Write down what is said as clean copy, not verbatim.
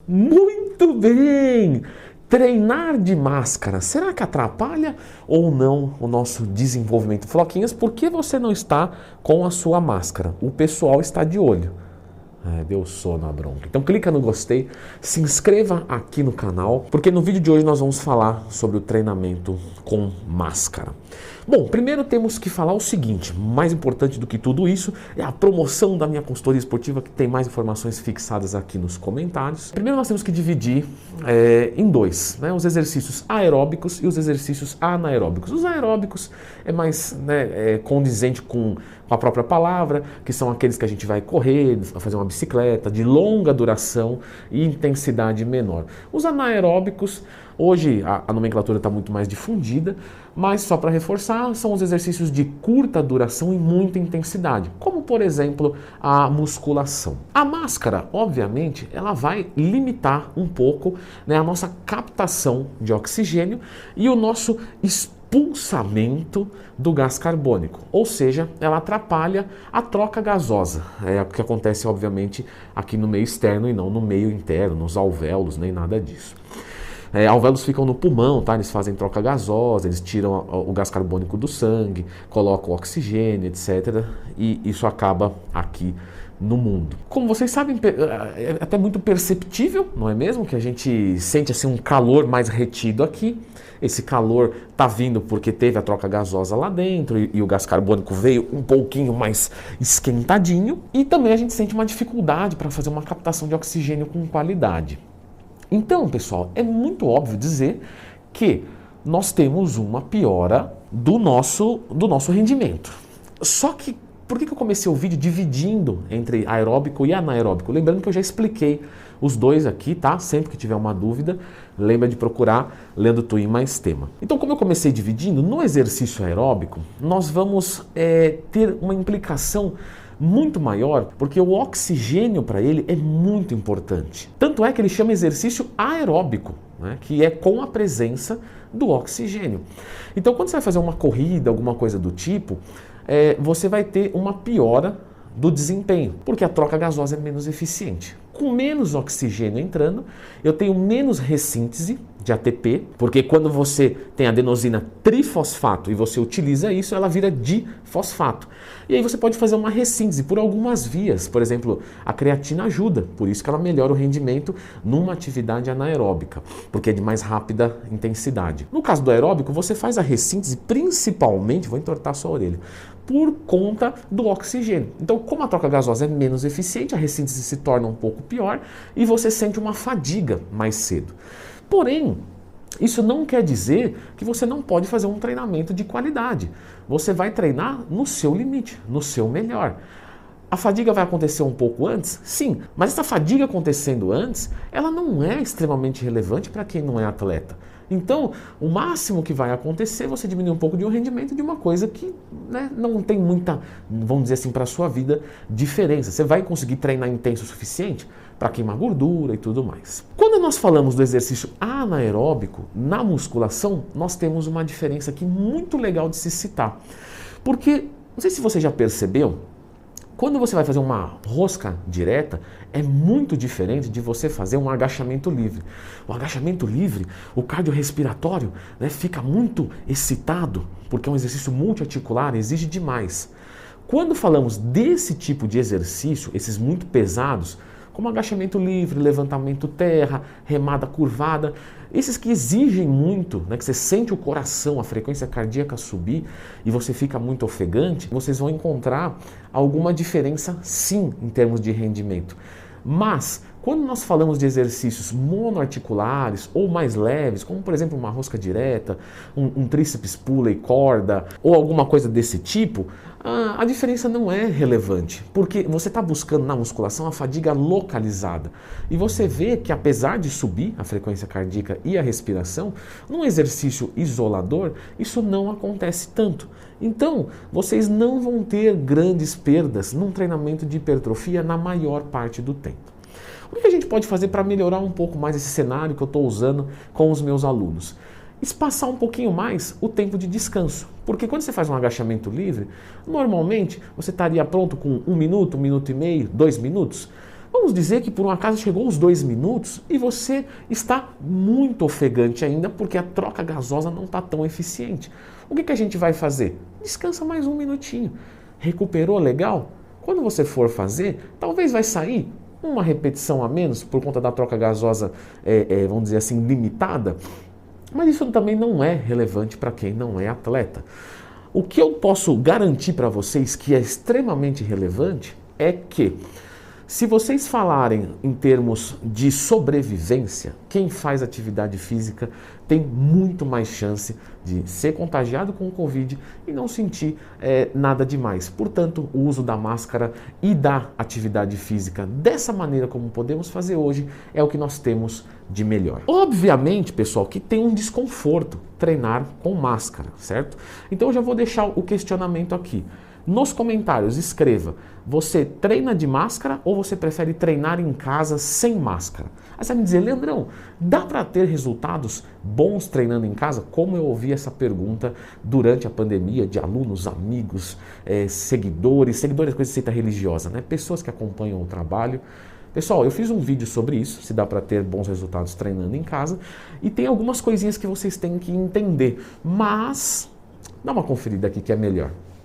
Muito bem! Treinar de máscara, será que atrapalha ou não o nosso desenvolvimento? Floquinhas, por que você não está com a sua máscara? O pessoal está de olho. Deu sono a bronca. Então clica no gostei, se inscreva aqui no canal, porque no vídeo de hoje nós vamos falar sobre o treinamento com máscara. Bom, primeiro temos que falar o seguinte, mais importante do que tudo isso é a promoção da minha consultoria esportiva, que tem mais informações fixadas aqui nos comentários. Primeiro nós temos que dividir em dois, né, os exercícios aeróbicos e os exercícios anaeróbicos. Os aeróbicos é mais condizente com a própria palavra, que são aqueles que a gente vai correr, fazer uma bicicleta de longa duração e intensidade menor. Os anaeróbicos, hoje a nomenclatura está muito mais difundida, mas só para reforçar, são os exercícios de curta duração e muita intensidade, como por exemplo a musculação. A máscara, obviamente, ela vai limitar um pouco, né, a nossa captação de oxigênio e o nosso expulsamento do gás carbônico, ou seja, ela atrapalha a troca gasosa, é o que acontece obviamente aqui no meio externo e não no meio interno, nos alvéolos, nem nada disso. Alvéolos ficam no pulmão, tá? Eles fazem troca gasosa, eles tiram o gás carbônico do sangue, colocam o oxigênio, etc. E isso acaba aqui no mundo. Como vocês sabem, é até muito perceptível, não é mesmo? Que a gente sente assim um calor mais retido aqui. Esse calor está vindo porque teve a troca gasosa lá dentro e o gás carbônico veio um pouquinho mais esquentadinho. E também a gente sente uma dificuldade para fazer uma captação de oxigênio com qualidade. Então, pessoal, é muito óbvio dizer que nós temos uma piora do nosso rendimento. Só que, por que eu comecei o vídeo dividindo entre aeróbico e anaeróbico? Lembrando que eu já expliquei os dois aqui, tá? Sempre que tiver uma dúvida, lembra de procurar Leandro Twin mais tema. Então, como eu comecei dividindo, no exercício aeróbico, nós vamos ter uma implicação muito maior, porque o oxigênio para ele é muito importante. Tanto é que ele chama exercício aeróbico, né, que é com a presença do oxigênio. Então, quando você vai fazer uma corrida, alguma coisa do tipo, você vai ter uma piora do desempenho, porque a troca gasosa é menos eficiente. Com menos oxigênio entrando, eu tenho menos ressíntese de ATP, porque quando você tem adenosina trifosfato e você utiliza isso, ela vira difosfato. E aí você pode fazer uma ressíntese por algumas vias. Por exemplo, a creatina ajuda, por isso que ela melhora o rendimento numa atividade anaeróbica, porque é de mais rápida intensidade. No caso do aeróbico, você faz a ressíntese principalmente, vou entortar sua orelha, por conta do oxigênio. Então, como a troca gasosa é menos eficiente, a ressíntese se torna um pouco pior e você sente uma fadiga mais cedo. Porém, isso não quer dizer que você não pode fazer um treinamento de qualidade. Você vai treinar no seu limite, no seu melhor. A fadiga vai acontecer um pouco antes? Sim, mas essa fadiga acontecendo antes, ela não é extremamente relevante para quem não é atleta. Então, o máximo que vai acontecer é você diminuir um pouco de um rendimento de uma coisa que, né, não tem muita, vamos dizer assim, para a sua vida, diferença. Você vai conseguir treinar intenso o suficiente para queimar gordura e tudo mais. Quando nós falamos do exercício anaeróbico, na musculação, nós temos uma diferença aqui muito legal de se citar. Porque, não sei se você já percebeu, quando você vai fazer uma rosca direta, é muito diferente de você fazer um agachamento livre. O agachamento livre, o cardiorrespiratório, né, fica muito excitado, porque é um exercício multiarticular, exige demais. Quando falamos desse tipo de exercício, esses muito pesados, como agachamento livre, levantamento terra, remada curvada, esses que exigem muito, né, que você sente o coração, a frequência cardíaca subir e você fica muito ofegante, vocês vão encontrar alguma diferença sim em termos de rendimento. Mas, quando nós falamos de exercícios monoarticulares ou mais leves, como por exemplo uma rosca direta, um tríceps pulley corda ou alguma coisa desse tipo, a diferença não é relevante, porque você está buscando na musculação a fadiga localizada. E você vê que apesar de subir a frequência cardíaca e a respiração, num exercício isolador, isso não acontece tanto. Então, vocês não vão ter grandes perdas num treinamento de hipertrofia na maior parte do tempo. O que a gente pode fazer para melhorar um pouco mais esse cenário que eu estou usando com os meus alunos? Espaçar um pouquinho mais o tempo de descanso. Porque quando você faz um agachamento livre, normalmente você estaria pronto com 1 minuto, 1 minuto e meio, 2 minutos. Vamos dizer que por um acaso chegou os 2 minutos e você está muito ofegante ainda porque a troca gasosa não está tão eficiente. O que a gente vai fazer? Descansa mais um minutinho. Recuperou legal? Quando você for fazer, talvez vai sair uma repetição a menos por conta da troca gasosa, vamos dizer assim, limitada. Mas isso também não é relevante para quem não é atleta. O que eu posso garantir para vocês que é extremamente relevante é que, se vocês falarem em termos de sobrevivência, quem faz atividade física tem muito mais chance de ser contagiado com o Covid e não sentir nada demais. Portanto, o uso da máscara e da atividade física dessa maneira como podemos fazer hoje é o que nós temos de melhor. Obviamente, pessoal, que tem um desconforto treinar com máscara, certo? Então eu já vou deixar o questionamento aqui. Nos comentários, escreva, você treina de máscara ou você prefere treinar em casa sem máscara? Aí você vai me dizer, Leandrão, dá para ter resultados bons treinando em casa? Como eu ouvi essa pergunta durante a pandemia de alunos, amigos, seguidores com seita religiosa, né? Pessoas que acompanham o trabalho. Pessoal, eu fiz um vídeo sobre isso, se dá para ter bons resultados treinando em casa, e tem algumas coisinhas que vocês têm que entender, mas dá uma conferida aqui que é melhor.